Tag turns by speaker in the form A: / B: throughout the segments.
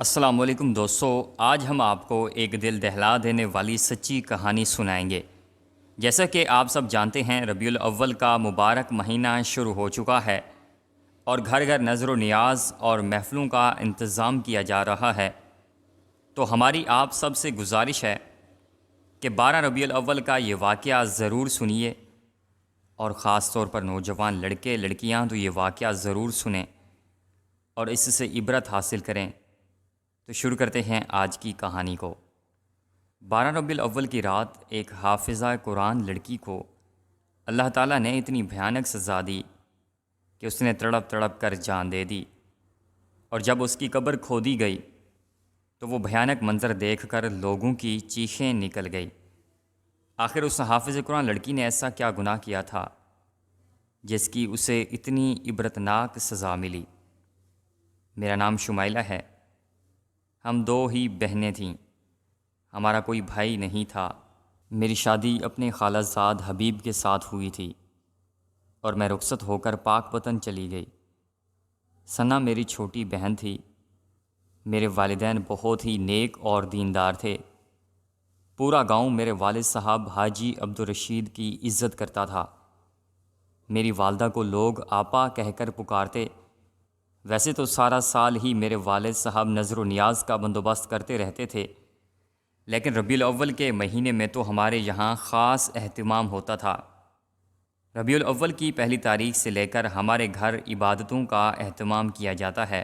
A: السلام علیکم دوستو، آج ہم آپ کو ایک دل دہلا دینے والی سچی کہانی سنائیں گے۔ جیسا کہ آپ سب جانتے ہیں، ربیع الاول کا مبارک مہینہ شروع ہو چکا ہے اور گھر گھر نظر و نیاز اور محفلوں کا انتظام کیا جا رہا ہے۔ تو ہماری آپ سب سے گزارش ہے کہ 12 ربیع الاول کا یہ واقعہ ضرور سنیے، اور خاص طور پر نوجوان لڑکے لڑکیاں تو یہ واقعہ ضرور سنیں اور اس سے عبرت حاصل کریں۔ تو شروع کرتے ہیں آج کی کہانی کو۔ 12 ربیع الاول کی رات ایک حافظہ قرآن لڑکی کو اللہ تعالیٰ نے اتنی بھیانک سزا دی کہ اس نے تڑپ تڑپ کر جان دے دی، اور جب اس کی قبر کھودی گئی تو وہ بھیانک منظر دیکھ کر لوگوں کی چیخیں نکل گئی۔ آخر اس حافظ قرآن لڑکی نے ایسا کیا گناہ کیا تھا جس کی اسے اتنی عبرتناک سزا ملی؟ میرا نام شمائلہ ہے۔ ہم 2 ہی بہنیں تھیں، ہمارا کوئی بھائی نہیں تھا۔ میری شادی اپنے خالہ زاد حبیب کے ساتھ ہوئی تھی اور میں رخصت ہو کر پاک وطن چلی گئی۔ ثنا میری چھوٹی بہن تھی۔ میرے والدین بہت ہی نیک اور دیندار تھے۔ پورا گاؤں میرے والد صاحب حاجی عبدالرشید کی عزت کرتا تھا۔ میری والدہ کو لوگ آپا کہہ کر پکارتے۔ ویسے تو سارا سال ہی میرے والد صاحب نظر و نیاز کا بندوبست کرتے رہتے تھے، لیکن ربیع الاول کے مہینے میں تو ہمارے یہاں خاص اہتمام ہوتا تھا۔ ربیع الاول کی پہلی تاریخ سے لے کر ہمارے گھر عبادتوں کا اہتمام کیا جاتا ہے۔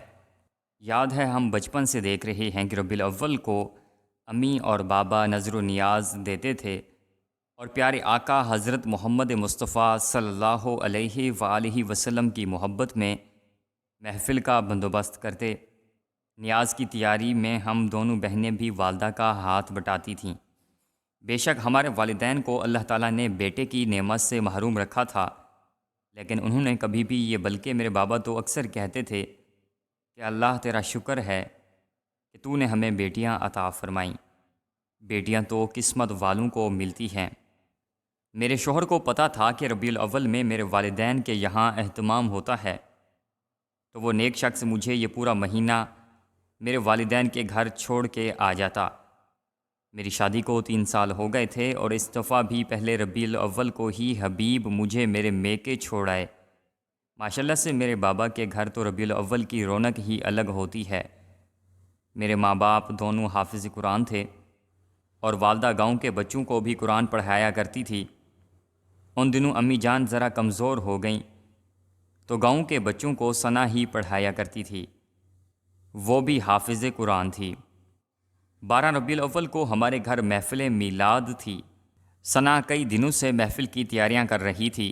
A: یاد ہے، ہم بچپن سے دیکھ رہے ہیں کہ ربیع الاول کو امی اور بابا نظر و نیاز دیتے تھے اور پیارے آقا حضرت محمد مصطفیٰ صلی اللہ علیہ وآلہ وسلم کی محبت میں محفل کا بندوبست کرتے۔ نیاز کی تیاری میں ہم دونوں بہنیں بھی والدہ کا ہاتھ بٹاتی تھیں۔ بے شک ہمارے والدین کو اللہ تعالیٰ نے بیٹے کی نعمت سے محروم رکھا تھا، لیکن انہوں نے کبھی بھی یہ، بلکہ میرے بابا تو اکثر کہتے تھے کہ اللہ تیرا شکر ہے کہ تو نے ہمیں بیٹیاں عطا فرمائیں۔ بیٹیاں تو قسمت والوں کو ملتی ہیں۔ میرے شوہر کو پتہ تھا کہ ربیع الاول میں میرے والدین کے یہاں اہتمام ہوتا ہے، تو وہ نیک شخص مجھے یہ پورا مہینہ میرے والدین کے گھر چھوڑ کے آ جاتا۔ میری شادی کو 3 سال ہو گئے تھے اور اس دفعہ بھی پہلے ربیع الاول کو ہی حبیب مجھے میرے میکے چھوڑ آئے۔ ماشاءاللہ سے میرے بابا کے گھر تو ربیع الاول کی رونق ہی الگ ہوتی ہے۔ میرے ماں باپ دونوں حافظ قرآن تھے اور والدہ گاؤں کے بچوں کو بھی قرآن پڑھایا کرتی تھی۔ ان دنوں امی جان ذرا کمزور ہو گئیں تو گاؤں کے بچوں کو ثنا ہی پڑھایا کرتی تھی، وہ بھی حافظ قرآن تھی۔ 12 ربیع الاول کو ہمارے گھر محفل میلاد تھی۔ ثنا کئی دنوں سے محفل کی تیاریاں کر رہی تھی۔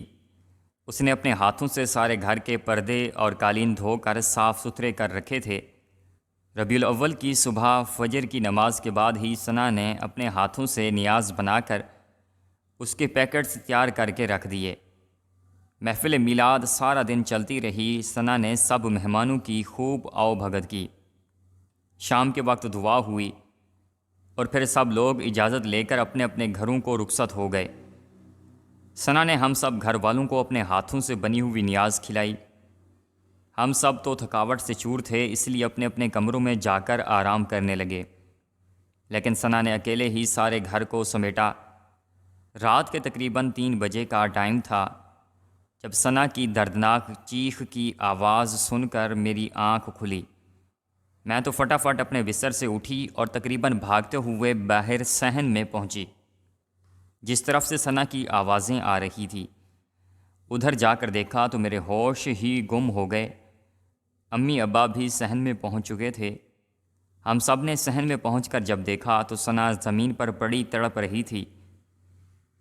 A: اس نے اپنے ہاتھوں سے سارے گھر کے پردے اور قالین دھو کر صاف ستھرے کر رکھے تھے۔ ربیع الاول کی صبح فجر کی نماز کے بعد ہی ثنا نے اپنے ہاتھوں سے نیاز بنا کر اس کے پیکٹس تیار کر کے رکھ دیے۔ محفل میلاد سارا دن چلتی رہی۔ ثنا نے سب مہمانوں کی خوب آؤ بھگت کی۔ شام کے وقت دعا ہوئی اور پھر سب لوگ اجازت لے کر اپنے اپنے گھروں کو رخصت ہو گئے۔ ثنا نے ہم سب گھر والوں کو اپنے ہاتھوں سے بنی ہوئی نیاز کھلائی۔ ہم سب تو تھکاوٹ سے چور تھے، اس لیے اپنے اپنے کمروں میں جا کر آرام کرنے لگے، لیکن ثنا نے اکیلے ہی سارے گھر کو سمیٹا۔ رات کے تقریباً 3 بجے کا ٹائم تھا جب ثنا کی دردناک چیخ کی آواز سن کر میری آنکھ کھلی۔ میں تو فٹافٹ اپنے بستر سے اٹھی اور تقریباً بھاگتے ہوئے باہر صحن میں پہنچی، جس طرف سے ثنا کی آوازیں آ رہی تھی۔ ادھر جا کر دیکھا تو میرے ہوش ہی گم ہو گئے۔ امی ابا بھی صحن میں پہنچ چکے تھے۔ ہم سب نے صحن میں پہنچ کر جب دیکھا تو ثنا زمین پر پڑی تڑپ رہی تھی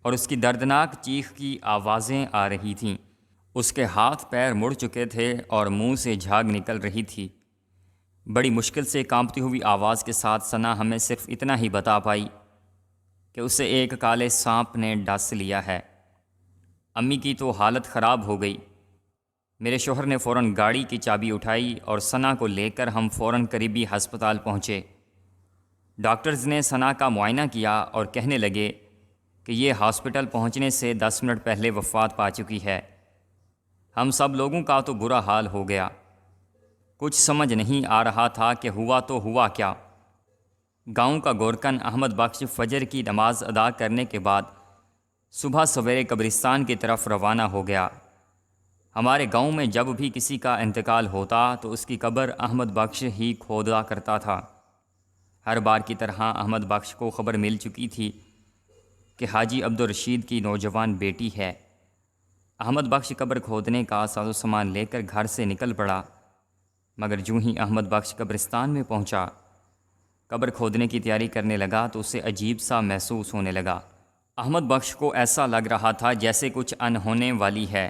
A: اور اس کی دردناک چیخ کی آوازیں آ رہی تھیں۔ اس کے ہاتھ پیر مڑ چکے تھے اور منہ سے جھاگ نکل رہی تھی۔ بڑی مشکل سے کانپتی ہوئی آواز کے ساتھ ثنا ہمیں صرف اتنا ہی بتا پائی کہ اسے ایک کالے سانپ نے ڈس لیا ہے۔ امی کی تو حالت خراب ہو گئی۔ میرے شوہر نے فوراً گاڑی کی چابی اٹھائی اور ثنا کو لے کر ہم فوراً قریبی ہسپتال پہنچے۔ ڈاکٹرز نے ثنا کا معائنہ کیا اور کہنے لگے کہ یہ ہاسپٹل پہنچنے سے 10 منٹ پہلے وفات پا چکی ہے۔ ہم سب لوگوں کا تو برا حال ہو گیا۔ کچھ سمجھ نہیں آ رہا تھا کہ ہوا تو ہوا کیا۔ گاؤں کا گورکن احمد بخش فجر کی نماز ادا کرنے کے بعد صبح سویرے قبرستان کی طرف روانہ ہو گیا۔ ہمارے گاؤں میں جب بھی کسی کا انتقال ہوتا تو اس کی قبر احمد بخش ہی کھودا کرتا تھا۔ ہر بار کی طرح احمد بخش کو خبر مل چکی تھی کہ حاجی عبدالرشید کی نوجوان بیٹی ہے۔ احمد بخش قبر کھودنے کا ساز و سامان لے کر گھر سے نکل پڑا، مگر جوں ہی احمد بخش قبرستان میں پہنچا، قبر کھودنے کی تیاری کرنے لگا تو اسے عجیب سا محسوس ہونے لگا۔ احمد بخش کو ایسا لگ رہا تھا جیسے کچھ انہونے والی ہے۔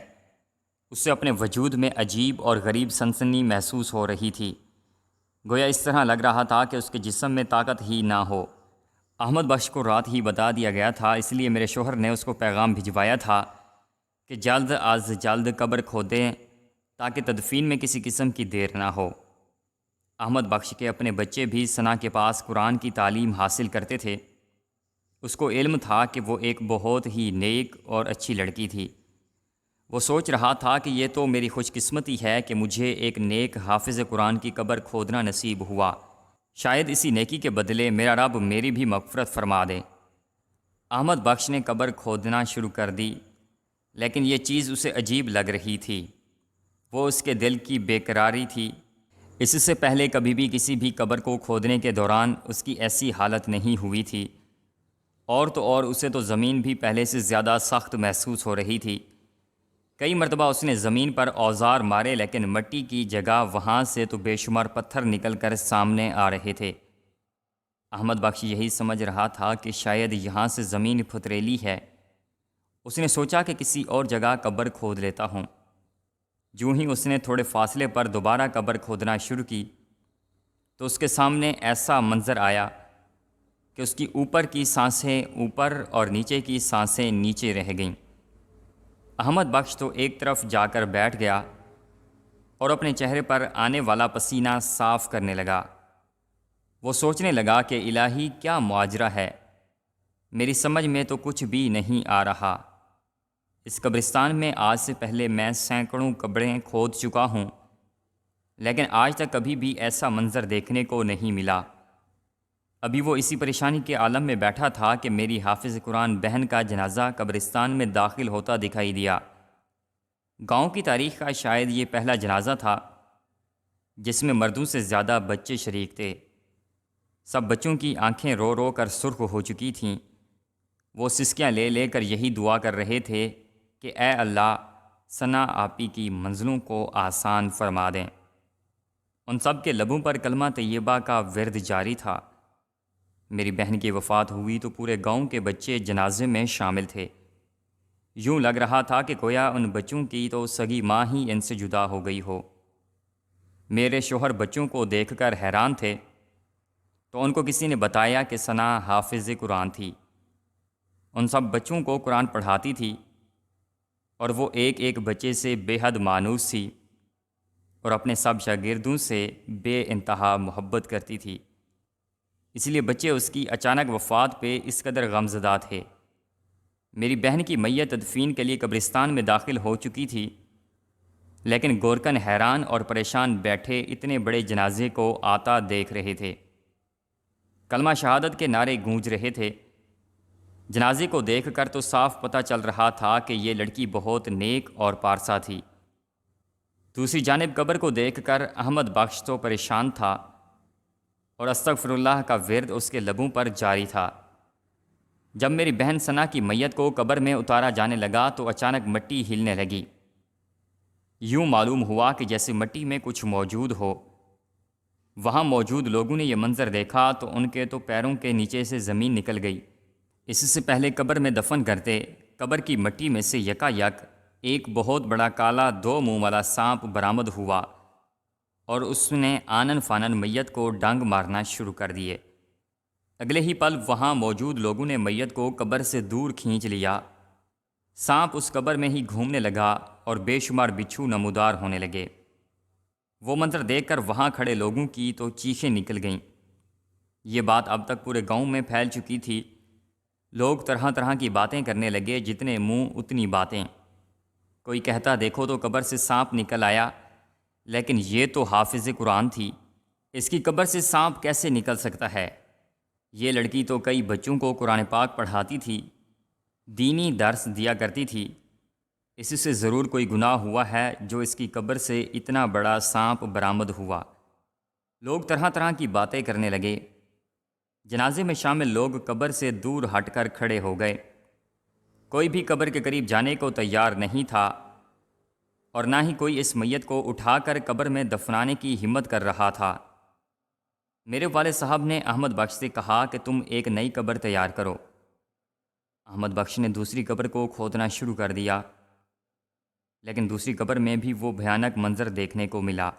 A: اسے اپنے وجود میں عجیب اور غریب سنسنی محسوس ہو رہی تھی، گویا اس طرح لگ رہا تھا کہ اس کے جسم میں طاقت ہی نہ ہو۔ احمد بخش کو رات ہی بتا دیا گیا تھا، اس لیے میرے شوہر نے اس کو پیغام بھجوایا تھا کہ جلد از جلد قبر کھودیں تاکہ تدفین میں کسی قسم کی دیر نہ ہو۔ احمد بخش کے اپنے بچے بھی ثنا کے پاس قرآن کی تعلیم حاصل کرتے تھے۔ اس کو علم تھا کہ وہ ایک بہت ہی نیک اور اچھی لڑکی تھی۔ وہ سوچ رہا تھا کہ یہ تو میری خوش قسمتی ہے کہ مجھے ایک نیک حافظ قرآن کی قبر کھودنا نصیب ہوا، شاید اسی نیکی کے بدلے میرا رب میری بھی مغفرت فرما دے۔ احمد بخش نے قبر کھودنا شروع کر دی، لیکن یہ چیز اسے عجیب لگ رہی تھی۔ وہ اس کے دل کی بے قراری تھی۔ اس سے پہلے کبھی بھی کسی بھی قبر کو کھودنے کے دوران اس کی ایسی حالت نہیں ہوئی تھی، اور تو اور اسے تو زمین بھی پہلے سے زیادہ سخت محسوس ہو رہی تھی۔ کئی مرتبہ اس نے زمین پر اوزار مارے، لیکن مٹی کی جگہ وہاں سے تو بے شمار پتھر نکل کر سامنے آ رہے تھے۔ احمد بخش یہی سمجھ رہا تھا کہ شاید یہاں سے زمین پھتریلی ہے۔ اس نے سوچا کہ کسی اور جگہ قبر کھود لیتا ہوں۔ جوں ہی اس نے تھوڑے فاصلے پر دوبارہ قبر کھودنا شروع کی تو اس کے سامنے ایسا منظر آیا کہ اس کی اوپر کی سانسیں اوپر اور نیچے کی سانسیں نیچے رہ گئیں۔ احمد بخش تو ایک طرف جا کر بیٹھ گیا اور اپنے چہرے پر آنے والا پسینہ صاف کرنے لگا۔ وہ سوچنے لگا کہ الہی کیا ماجرا ہے، میری سمجھ میں تو کچھ بھی نہیں آ رہا۔ اس قبرستان میں آج سے پہلے میں سینکڑوں قبریں کھود چکا ہوں، لیکن آج تک کبھی بھی ایسا منظر دیکھنے کو نہیں ملا۔ ابھی وہ اسی پریشانی کے عالم میں بیٹھا تھا کہ میری حافظ قرآن بہن کا جنازہ قبرستان میں داخل ہوتا دکھائی دیا۔ گاؤں کی تاریخ کا شاید یہ پہلا جنازہ تھا جس میں مردوں سے زیادہ بچے شریک تھے۔ سب بچوں کی آنکھیں رو رو کر سرخ ہو چکی تھیں۔ وہ سسکیاں لے لے کر یہی دعا کر رہے تھے کہ اے اللہ ثنا آپی کی منزلوں کو آسان فرما دیں۔ ان سب کے لبوں پر کلمہ طیبہ کا ورد جاری تھا۔ میری بہن کی وفات ہوئی تو پورے گاؤں کے بچے جنازے میں شامل تھے۔ یوں لگ رہا تھا کہ گویا ان بچوں کی تو سگی ماں ہی ان سے جدا ہو گئی ہو۔ میرے شوہر بچوں کو دیکھ کر حیران تھے تو ان کو کسی نے بتایا کہ ثنا حافظ قرآن تھی۔ ان سب بچوں کو قرآن پڑھاتی تھی اور وہ ایک ایک بچے سے بے حد مانوس تھی اور اپنے سب شاگردوں سے بے انتہا محبت کرتی تھی۔ اس لیے بچے اس کی اچانک وفات پہ اس قدر غمزدہ تھے۔ میری بہن کی میت تدفین کے لیے قبرستان میں داخل ہو چکی تھی، لیکن گورکن حیران اور پریشان بیٹھے اتنے بڑے جنازے کو آتا دیکھ رہے تھے۔ کلمہ شہادت کے نعرے گونج رہے تھے۔ جنازے کو دیکھ کر تو صاف پتہ چل رہا تھا کہ یہ لڑکی بہت نیک اور پارسا تھی۔ دوسری جانب قبر کو دیکھ کر احمد بخش تو پریشان تھا اور استغفر اللہ کا ورد اس کے لبوں پر جاری تھا۔ جب میری بہن ثنا کی میت کو قبر میں اتارا جانے لگا تو اچانک مٹی ہلنے لگی۔ یوں معلوم ہوا کہ جیسے مٹی میں کچھ موجود ہو۔ وہاں موجود لوگوں نے یہ منظر دیکھا تو ان کے تو پیروں کے نیچے سے زمین نکل گئی۔ اس سے پہلے قبر میں دفن کرتے قبر کی مٹی میں سے یکا یک ایک بہت بڑا کالا 2 منہ والا سانپ برآمد ہوا اور اس نے آنن فانن میت کو ڈنگ مارنا شروع کر دیے۔ اگلے ہی پل وہاں موجود لوگوں نے میت کو قبر سے دور کھینچ لیا۔ سانپ اس قبر میں ہی گھومنے لگا اور بے شمار بچھو نمودار ہونے لگے۔ وہ منظر دیکھ کر وہاں کھڑے لوگوں کی تو چیخیں نکل گئیں۔ یہ بات اب تک پورے گاؤں میں پھیل چکی تھی۔ لوگ طرح طرح کی باتیں کرنے لگے، جتنے منہ اتنی باتیں۔ کوئی کہتا دیکھو تو قبر سے سانپ نکل آیا، لیکن یہ تو حافظ قرآن تھی، اس کی قبر سے سانپ کیسے نکل سکتا ہے؟ یہ لڑکی تو کئی بچوں کو قرآن پاک پڑھاتی تھی، دینی درس دیا کرتی تھی، اس سے ضرور کوئی گناہ ہوا ہے جو اس کی قبر سے اتنا بڑا سانپ برآمد ہوا۔ لوگ طرح طرح کی باتیں کرنے لگے۔ جنازے میں شامل لوگ قبر سے دور ہٹ کر کھڑے ہو گئے۔ کوئی بھی قبر کے قریب جانے کو تیار نہیں تھا، اور نہ ہی کوئی اس میت کو اٹھا کر قبر میں دفنانے کی ہمت کر رہا تھا۔ میرے والد صاحب نے احمد بخش سے کہا کہ تم ایک نئی قبر تیار کرو۔ احمد بخش نے دوسری قبر کو کھودنا شروع کر دیا، لیکن دوسری قبر میں بھی وہ بھیانک منظر دیکھنے کو ملا،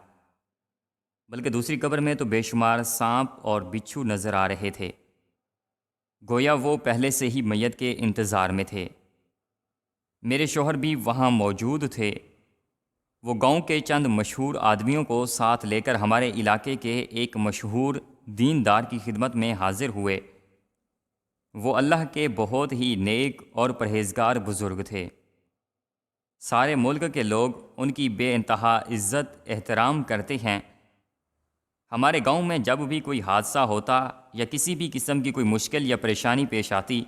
A: بلکہ دوسری قبر میں تو بے شمار سانپ اور بچھو نظر آ رہے تھے، گویا وہ پہلے سے ہی میت کے انتظار میں تھے۔ میرے شوہر بھی وہاں موجود تھے۔ وہ گاؤں کے چند مشہور آدمیوں کو ساتھ لے کر ہمارے علاقے کے ایک مشہور دیندار کی خدمت میں حاضر ہوئے۔ وہ اللہ کے بہت ہی نیک اور پرہیزگار بزرگ تھے۔ سارے ملک کے لوگ ان کی بے انتہا عزت احترام کرتے ہیں۔ ہمارے گاؤں میں جب بھی کوئی حادثہ ہوتا یا کسی بھی قسم کی کوئی مشکل یا پریشانی پیش آتی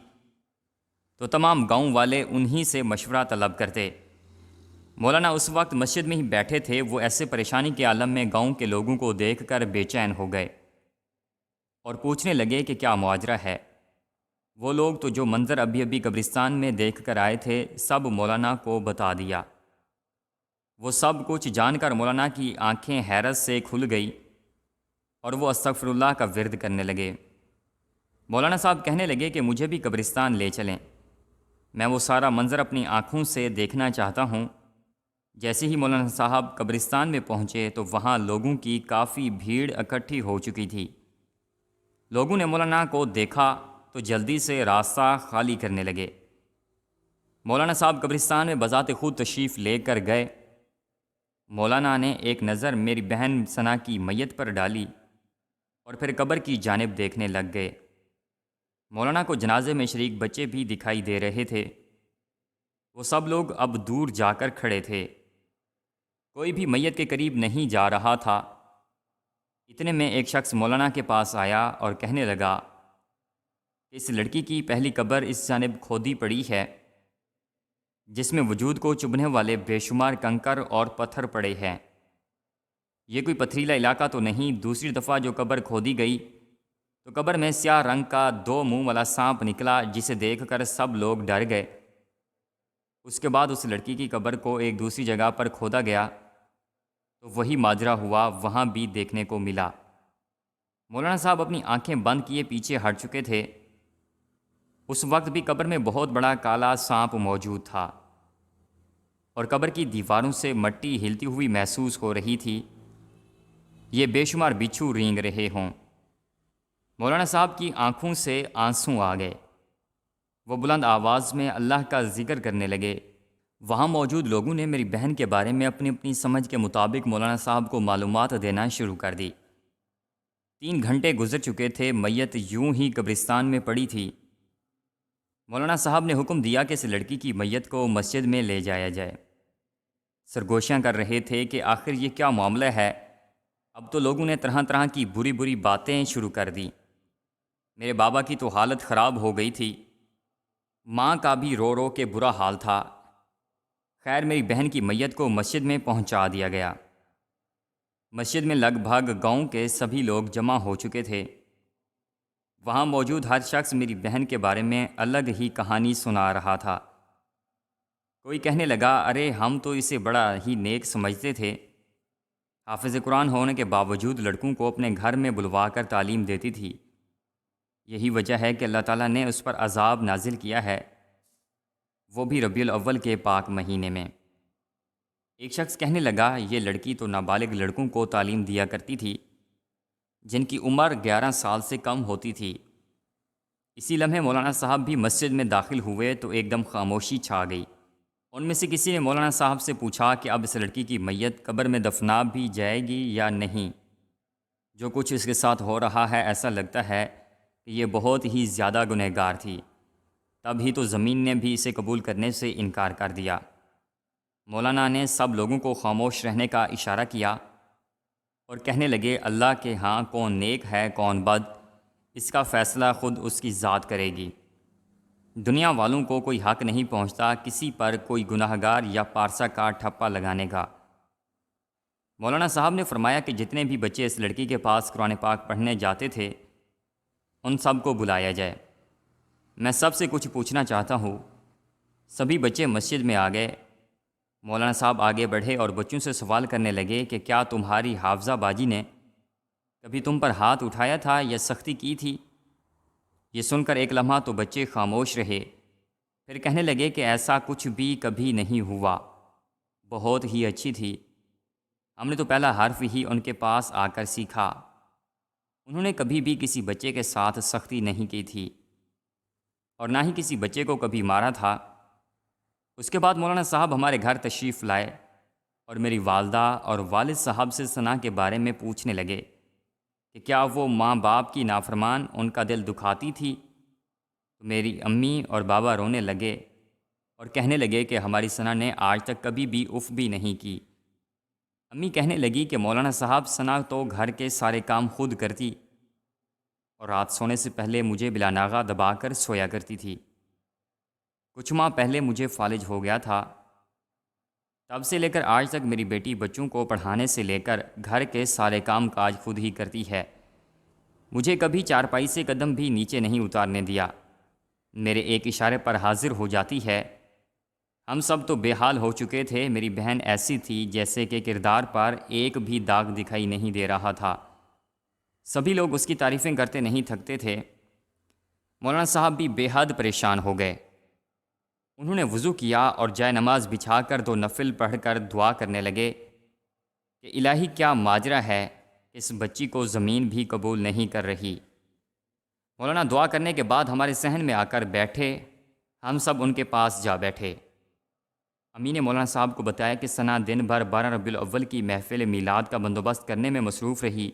A: تو تمام گاؤں والے انہی سے مشورہ طلب کرتے۔ مولانا اس وقت مسجد میں ہی بیٹھے تھے۔ وہ ایسے پریشانی کے عالم میں گاؤں کے لوگوں کو دیکھ کر بے چین ہو گئے اور پوچھنے لگے کہ کیا ماجرا ہے۔ وہ لوگ تو جو منظر ابھی ابھی قبرستان میں دیکھ کر آئے تھے سب مولانا کو بتا دیا۔ وہ سب کچھ جان کر مولانا کی آنکھیں حیرت سے کھل گئی اور وہ استغفر اللہ کا ورد کرنے لگے۔ مولانا صاحب کہنے لگے کہ مجھے بھی قبرستان لے چلیں، میں وہ سارا منظر اپنی آنکھوں سے دیکھنا چاہتا ہوں۔ جیسے ہی مولانا صاحب قبرستان میں پہنچے تو وہاں لوگوں کی کافی بھیڑ اکٹھی ہو چکی تھی۔ لوگوں نے مولانا کو دیکھا تو جلدی سے راستہ خالی کرنے لگے۔ مولانا صاحب قبرستان میں بذات خود تشریف لے کر گئے۔ مولانا نے ایک نظر میری بہن ثنا کی میت پر ڈالی اور پھر قبر کی جانب دیکھنے لگ گئے۔ مولانا کو جنازے میں شریک بچے بھی دکھائی دے رہے تھے۔ وہ سب لوگ اب دور جا کر کھڑے تھے، کوئی بھی میت کے قریب نہیں جا رہا تھا۔ اتنے میں ایک شخص مولانا کے پاس آیا اور کہنے لگا کہ اس لڑکی کی پہلی قبر اس جانب کھودی پڑی ہے، جس میں وجود کو چبھنے والے بے شمار کنکر اور پتھر پڑے ہیں۔ یہ کوئی پتھریلا علاقہ تو نہیں۔ دوسری دفعہ جو قبر کھودی گئی تو قبر میں سیاہ رنگ کا 2 منہ والا سانپ نکلا، جسے دیکھ کر سب لوگ ڈر گئے۔ اس کے بعد اس لڑکی کی قبر کو ایک دوسری جگہ پر کھودا گیا تو وہی ماجرا ہوا، وہاں بھی دیکھنے کو ملا۔ مولانا صاحب اپنی آنکھیں بند کیے پیچھے ہٹ چکے تھے۔ اس وقت بھی قبر میں بہت بڑا کالا سانپ موجود تھا اور قبر کی دیواروں سے مٹی ہلتی ہوئی محسوس ہو رہی تھی، یہ بے شمار بچھو رینگ رہے ہوں۔ مولانا صاحب کی آنکھوں سے آنسو آ گئے۔ وہ بلند آواز میں اللہ کا ذکر کرنے لگے۔ وہاں موجود لوگوں نے میری بہن کے بارے میں اپنی اپنی سمجھ کے مطابق مولانا صاحب کو معلومات دینا شروع کر دی۔ 3 گھنٹے گزر چکے تھے، میت یوں ہی قبرستان میں پڑی تھی۔ مولانا صاحب نے حکم دیا کہ اس لڑکی کی میت کو مسجد میں لے جایا جائے۔ سرگوشیاں کر رہے تھے کہ آخر یہ کیا معاملہ ہے۔ اب تو لوگوں نے طرح طرح کی بری بری باتیں شروع کر دیں۔ میرے بابا کی تو حالت خراب ہو گئی تھی، ماں کا بھی رو رو کے برا حال تھا۔ خیر میری بہن کی میت کو مسجد میں پہنچا دیا گیا۔ مسجد میں لگ بھگ گاؤں کے سبھی لوگ جمع ہو چکے تھے۔ وہاں موجود ہر شخص میری بہن کے بارے میں الگ ہی کہانی سنا رہا تھا۔ کوئی کہنے لگا، ارے ہم تو اسے بڑا ہی نیک سمجھتے تھے، حافظ قرآن ہونے کے باوجود لڑکوں کو اپنے گھر میں بلوا کر تعلیم دیتی تھی، یہی وجہ ہے کہ اللہ تعالیٰ نے اس پر عذاب نازل کیا ہے، وہ بھی ربیع الاول کے پاک مہینے میں۔ ایک شخص کہنے لگا، یہ لڑکی تو نابالغ لڑکوں کو تعلیم دیا کرتی تھی جن کی عمر 11 سال سے کم ہوتی تھی۔ اسی لمحے مولانا صاحب بھی مسجد میں داخل ہوئے تو ایک دم خاموشی چھا گئی۔ ان میں سے کسی نے مولانا صاحب سے پوچھا کہ اب اس لڑکی کی میت قبر میں دفنا بھی جائے گی یا نہیں؟ جو کچھ اس کے ساتھ ہو رہا ہے ایسا لگتا ہے کہ یہ بہت ہی زیادہ گنہگار تھی۔ تب ہی تو زمین نے بھی اسے قبول کرنے سے انکار کر دیا۔ مولانا نے سب لوگوں کو خاموش رہنے کا اشارہ کیا اور کہنے لگے اللہ کے ہاں کون نیک ہے کون بد، اس کا فیصلہ خود اس کی ذات کرے گی۔ دنیا والوں کو کوئی حق نہیں پہنچتا کسی پر کوئی گناہ گار یا پارسا کا ٹھپا لگانے کا۔ مولانا صاحب نے فرمایا کہ جتنے بھی بچے اس لڑکی کے پاس قرآن پاک پڑھنے جاتے تھے ان سب کو بلایا جائے، میں سب سے کچھ پوچھنا چاہتا ہوں۔ سبھی بچے مسجد میں آ گئے۔ مولانا صاحب آگے بڑھے اور بچوں سے سوال کرنے لگے کہ کیا تمہاری حافظہ باجی نے کبھی تم پر ہاتھ اٹھایا تھا یا سختی کی تھی؟ یہ سن کر ایک لمحہ تو بچے خاموش رہے، پھر کہنے لگے کہ ایسا کچھ بھی کبھی نہیں ہوا، بہت ہی اچھی تھی، ہم نے تو پہلا حرف ہی ان کے پاس آ کر سیکھا۔ انہوں نے کبھی بھی کسی بچے کے ساتھ سختی نہیں کی تھی اور نہ ہی کسی بچے کو کبھی مارا تھا۔ اس کے بعد مولانا صاحب ہمارے گھر تشریف لائے اور میری والدہ اور والد صاحب سے ثنا کے بارے میں پوچھنے لگے کہ کیا وہ ماں باپ کی نافرمان ان کا دل دکھاتی تھی؟ تو میری امی اور بابا رونے لگے اور کہنے لگے کہ ہماری ثنا نے آج تک کبھی بھی اف بھی نہیں کی۔ امی کہنے لگی کہ مولانا صاحب ثنا تو گھر کے سارے کام خود کرتی اور رات سونے سے پہلے مجھے بلا ناغہ دبا کر سویا کرتی تھی۔ کچھ ماہ پہلے مجھے فالج ہو گیا تھا، تب سے لے کر آج تک میری بیٹی بچوں کو پڑھانے سے لے کر گھر کے سارے کام کاج خود ہی کرتی ہے، مجھے کبھی چارپائی سے قدم بھی نیچے نہیں اتارنے دیا، میرے ایک اشارے پر حاضر ہو جاتی ہے۔ ہم سب تو بے حال ہو چکے تھے، میری بہن ایسی تھی جیسے کہ کردار پر ایک بھی داغ دکھائی نہیں دے رہا تھا، سبھی لوگ اس کی تعریفیں کرتے نہیں تھکتے تھے۔ مولانا صاحب بھی بے حد پریشان ہو گئے۔ انہوں نے وضو کیا اور جائے نماز بچھا کر 2 نفل پڑھ کر دعا کرنے لگے کہ الہی کیا ماجرا ہے، اس بچی کو زمین بھی قبول نہیں کر رہی۔ مولانا دعا کرنے کے بعد ہمارے صحن میں آ کر بیٹھے، ہم سب ان کے پاس جا بیٹھے۔ امی نے مولانا صاحب کو بتایا کہ ثنا دن بھر 12 ربیع الاول کی محفل میلاد کا بندوبست کرنے میں مصروف رہی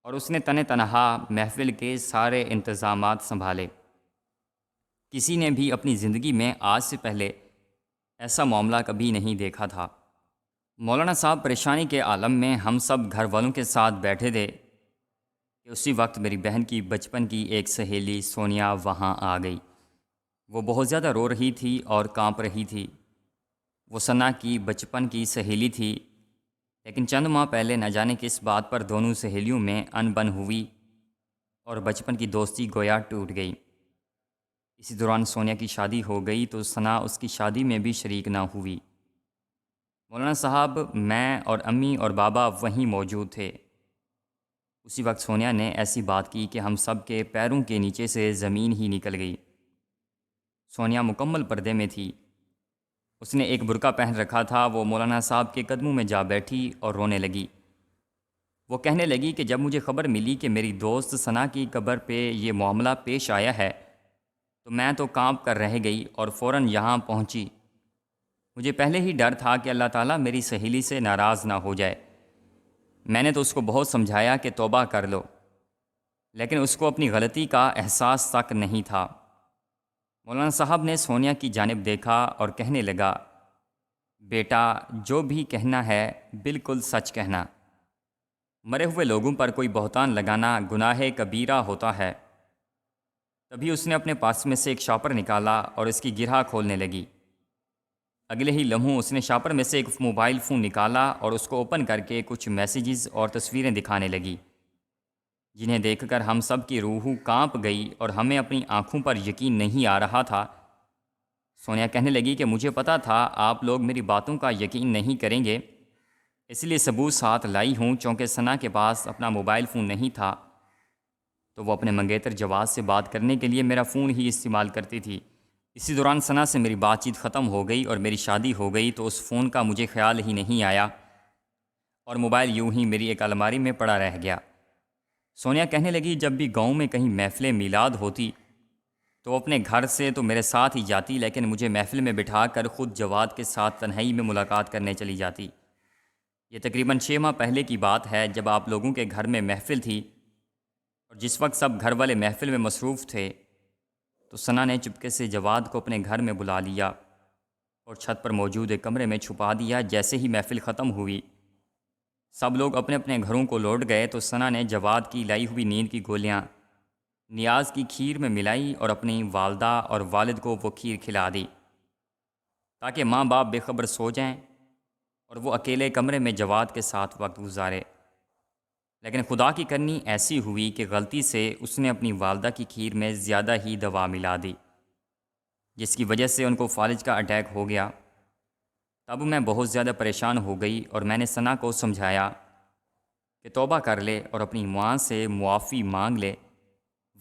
A: اور اس نے تنہا محفل کے سارے انتظامات سنبھالے۔ کسی نے بھی اپنی زندگی میں آج سے پہلے ایسا معاملہ کبھی نہیں دیکھا تھا۔ مولانا صاحب پریشانی کے عالم میں ہم سب گھر والوں کے ساتھ بیٹھے تھے کہ اسی وقت میری بہن کی بچپن کی ایک سہیلی سونیا وہاں آ گئی۔ وہ بہت زیادہ رو رہی تھی اور کانپ رہی تھی۔ وہ ثنا کی بچپن کی سہیلی تھی، لیکن چند ماہ پہلے نہ جانے کس بات پر دونوں سہیلیوں میں انبن ہوئی اور بچپن کی دوستی گویا ٹوٹ گئی۔ اسی دوران سونیا کی شادی ہو گئی تو ثنا اس کی شادی میں بھی شریک نہ ہوئی۔ مولانا صاحب، میں اور امی اور بابا وہیں موجود تھے۔ اسی وقت سونیا نے ایسی بات کی کہ ہم سب کے پیروں کے نیچے سے زمین ہی نکل گئی۔ سونیا مکمل پردے میں تھی، اس نے ایک برقع پہن رکھا تھا۔ وہ مولانا صاحب کے قدموں میں جا بیٹھی اور رونے لگی۔ وہ کہنے لگی کہ جب مجھے خبر ملی کہ میری دوست ثنا کی قبر پہ یہ معاملہ پیش آیا ہے تو میں تو کانپ کر رہ گئی اور فوراً یہاں پہنچی۔ مجھے پہلے ہی ڈر تھا کہ اللہ تعالیٰ میری سہیلی سے ناراض نہ ہو جائے۔ میں نے تو اس کو بہت سمجھایا کہ توبہ کر لو، لیکن اس کو اپنی غلطی کا احساس تک نہیں تھا۔ مولانا صاحب نے سونیا کی جانب دیکھا اور کہنے لگا، بیٹا جو بھی کہنا ہے بالکل سچ کہنا۔ مرے ہوئے لوگوں پر کوئی بہتان لگانا گناہ کبیرہ ہوتا ہے۔ تبھی اس نے اپنے پاس میں سے ایک شاپر نکالا اور اس کی گرہ کھولنے لگی۔ اگلے ہی لمحوں اس نے شاپر میں سے ایک موبائل فون نکالا اور اس کو اوپن کر کے کچھ میسیجز اور تصویریں دکھانے لگی، جنہیں دیکھ کر ہم سب کی روحوں کانپ گئی اور ہمیں اپنی آنکھوں پر یقین نہیں آ رہا تھا۔ سونیا کہنے لگی کہ مجھے پتا تھا آپ لوگ میری باتوں کا یقین نہیں کریں گے، اس لیے ثبوت ساتھ لائی ہوں۔ چونکہ ثنا کے پاس اپنا موبائل فون نہیں تھا تو وہ اپنے منگیتر جواز سے بات کرنے کے لیے میرا فون ہی استعمال کرتی تھی۔ اسی دوران ثنا سے میری بات چیت ختم ہو گئی اور میری شادی ہو گئی تو اس فون کا مجھے خیال ہی نہیں آیا اور موبائل یوں ہی میری ایک الماری میں پڑا رہ گیا۔ سونیا کہنے لگی جب بھی گاؤں میں کہیں محفل میلاد ہوتی تو اپنے گھر سے تو میرے ساتھ ہی جاتی، لیکن مجھے محفل میں بٹھا کر خود جواد کے ساتھ تنہائی میں ملاقات کرنے چلی جاتی۔ یہ تقریباً 6 ماہ پہلے کی بات ہے، جب آپ لوگوں کے گھر میں محفل تھی اور جس وقت سب گھر والے محفل میں مصروف تھے تو ثنا نے چپکے سے جواد کو اپنے گھر میں بلا لیا اور چھت پر موجود ایک کمرے میں چھپا دیا۔ جیسے ہی محفل ختم ہوئی سب لوگ اپنے اپنے گھروں کو لوٹ گئے تو ثنا نے جواد کی لائی ہوئی نیند کی گولیاں نیاز کی کھیر میں ملائی اور اپنی والدہ اور والد کو وہ کھیر کھلا دی تاکہ ماں باپ بے خبر سو جائیں اور وہ اکیلے کمرے میں جواد کے ساتھ وقت گزارے۔ لیکن خدا کی کرنی ایسی ہوئی کہ غلطی سے اس نے اپنی والدہ کی کھیر میں زیادہ ہی دوا ملا دی، جس کی وجہ سے ان کو فالج کا اٹیک ہو گیا۔ تب میں بہت زیادہ پریشان ہو گئی اور میں نے ثنا کو سمجھایا کہ توبہ کر لے اور اپنی ماں سے معافی مانگ لے،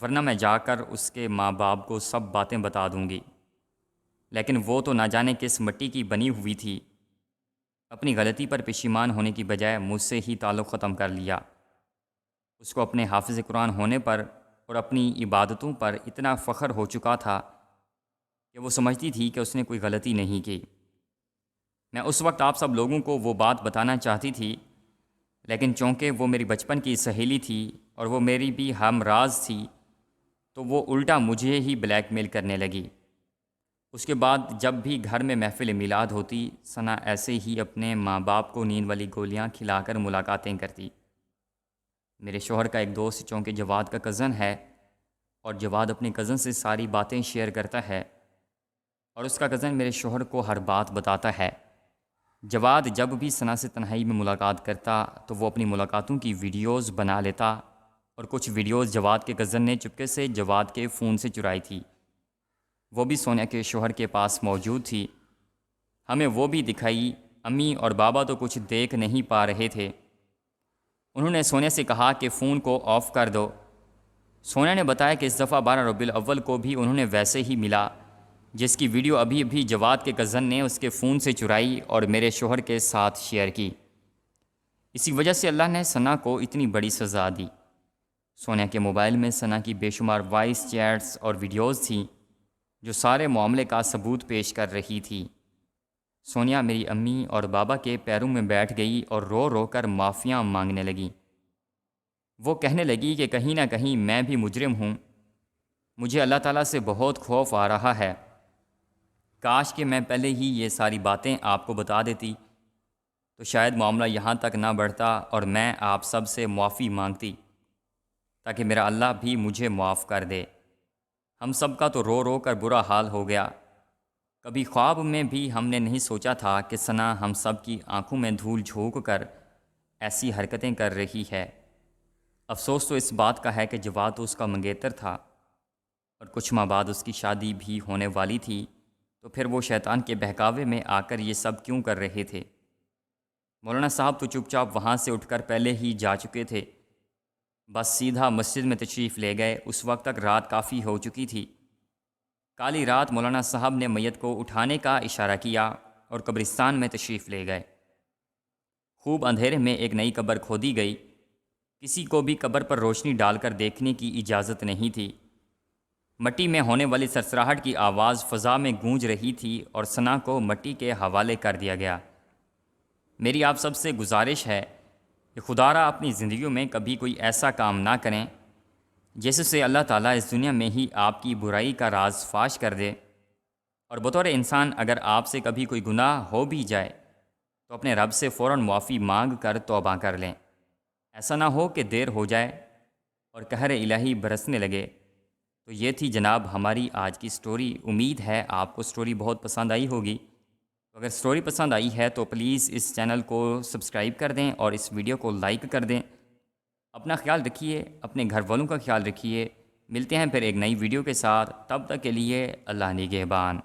A: ورنہ میں جا کر اس کے ماں باپ کو سب باتیں بتا دوں گی۔ لیکن وہ تو نہ جانے کس مٹی کی بنی ہوئی تھی، اپنی غلطی پر پشیمان ہونے کی بجائے مجھ سے ہی تعلق ختم کر لیا۔ اس کو اپنے حافظ قرآن ہونے پر اور اپنی عبادتوں پر اتنا فخر ہو چکا تھا کہ وہ سمجھتی تھی کہ اس نے کوئی غلطی نہیں کی۔ میں اس وقت آپ سب لوگوں کو وہ بات بتانا چاہتی تھی، لیکن چونکہ وہ میری بچپن کی سہیلی تھی اور وہ میری بھی ہم راز تھی تو وہ الٹا مجھے ہی بلیک میل کرنے لگی۔ اس کے بعد جب بھی گھر میں محفل میلاد ہوتی، ثنا ایسے ہی اپنے ماں باپ کو نیند والی گولیاں کھلا کر ملاقاتیں کرتی۔ میرے شوہر کا ایک دوست چونکہ جواد کا کزن ہے اور جواد اپنے کزن سے ساری باتیں شیئر کرتا ہے اور اس کا کزن میرے شوہر کو ہر بات بتاتا ہے۔ جواد جب بھی ثنا سے تنہائی میں ملاقات کرتا تو وہ اپنی ملاقاتوں کی ویڈیوز بنا لیتا اور کچھ ویڈیوز جواد کے کزن نے چپکے سے جواد کے فون سے چرائی تھی۔ وہ بھی سونیا کے شوہر کے پاس موجود تھی۔ ہمیں وہ بھی دکھائی۔ امی اور بابا تو کچھ دیکھ نہیں پا رہے تھے۔ انہوں نے سونیا سے کہا کہ فون کو آف کر دو۔ سونیا نے بتایا کہ اس دفعہ 12 ربیع الاول کو بھی انہوں نے ویسے ہی ملا، جس کی ویڈیو ابھی ابھی جواد کے کزن نے اس کے فون سے چرائی اور میرے شوہر کے ساتھ شیئر کی۔ اسی وجہ سے اللہ نے ثنا کو اتنی بڑی سزا دی۔ سونیا کے موبائل میں ثنا کی بے شمار وائس چیٹس اور ویڈیوز تھیں جو سارے معاملے کا ثبوت پیش کر رہی تھی۔ سونیا میری امی اور بابا کے پیروں میں بیٹھ گئی اور رو رو کر معافیاں مانگنے لگی۔ وہ کہنے لگی کہ کہیں نہ کہیں میں بھی مجرم ہوں، مجھے اللہ تعالیٰ سے بہت خوف آ رہا ہے، کاش کہ میں پہلے ہی یہ ساری باتیں آپ کو بتا دیتی تو شاید معاملہ یہاں تک نہ بڑھتا اور میں آپ سب سے معافی مانگتی تاکہ میرا اللہ بھی مجھے معاف کر دے۔ ہم سب کا تو رو رو کر برا حال ہو گیا۔ کبھی خواب میں بھی ہم نے نہیں سوچا تھا کہ ثنا ہم سب کی آنکھوں میں دھول جھونک کر ایسی حرکتیں کر رہی ہے۔ افسوس تو اس بات کا ہے کہ جواد تو اس کا منگیتر تھا اور کچھ ماہ بعد اس کی شادی بھی ہونے والی تھی، تو پھر وہ شیطان کے بہکاوے میں آ کر یہ سب کیوں کر رہے تھے؟ مولانا صاحب تو چپ چاپ وہاں سے اٹھ کر پہلے ہی جا چکے تھے، بس سیدھا مسجد میں تشریف لے گئے۔ اس وقت تک رات کافی ہو چکی تھی۔ کالی رات مولانا صاحب نے میت کو اٹھانے کا اشارہ کیا اور قبرستان میں تشریف لے گئے۔ خوب اندھیرے میں ایک نئی قبر کھودی گئی۔ کسی کو بھی قبر پر روشنی ڈال کر دیکھنے کی اجازت نہیں تھی۔ مٹی میں ہونے والی سرسراہٹ کی آواز فضا میں گونج رہی تھی اور ثنا کو مٹی کے حوالے کر دیا گیا۔ میری آپ سب سے گزارش ہے کہ خدا را اپنی زندگیوں میں کبھی کوئی ایسا کام نہ کریں جس سے اللہ تعالیٰ اس دنیا میں ہی آپ کی برائی کا راز فاش کر دے، اور بطور انسان اگر آپ سے کبھی کوئی گناہ ہو بھی جائے تو اپنے رب سے فوراً معافی مانگ کر توبہ کر لیں۔ ایسا نہ ہو کہ دیر ہو جائے اور قہر الہی برسنے لگے۔ تو یہ تھی جناب ہماری آج کی سٹوری۔ امید ہے آپ کو سٹوری بہت پسند آئی ہوگی۔ تو اگر سٹوری پسند آئی ہے تو پلیز اس چینل کو سبسکرائب کر دیں اور اس ویڈیو کو لائک کر دیں۔ اپنا خیال رکھیے، اپنے گھر والوں کا خیال رکھیے۔ ملتے ہیں پھر ایک نئی ویڈیو کے ساتھ، تب تک کے لیے اللہ نگہبان۔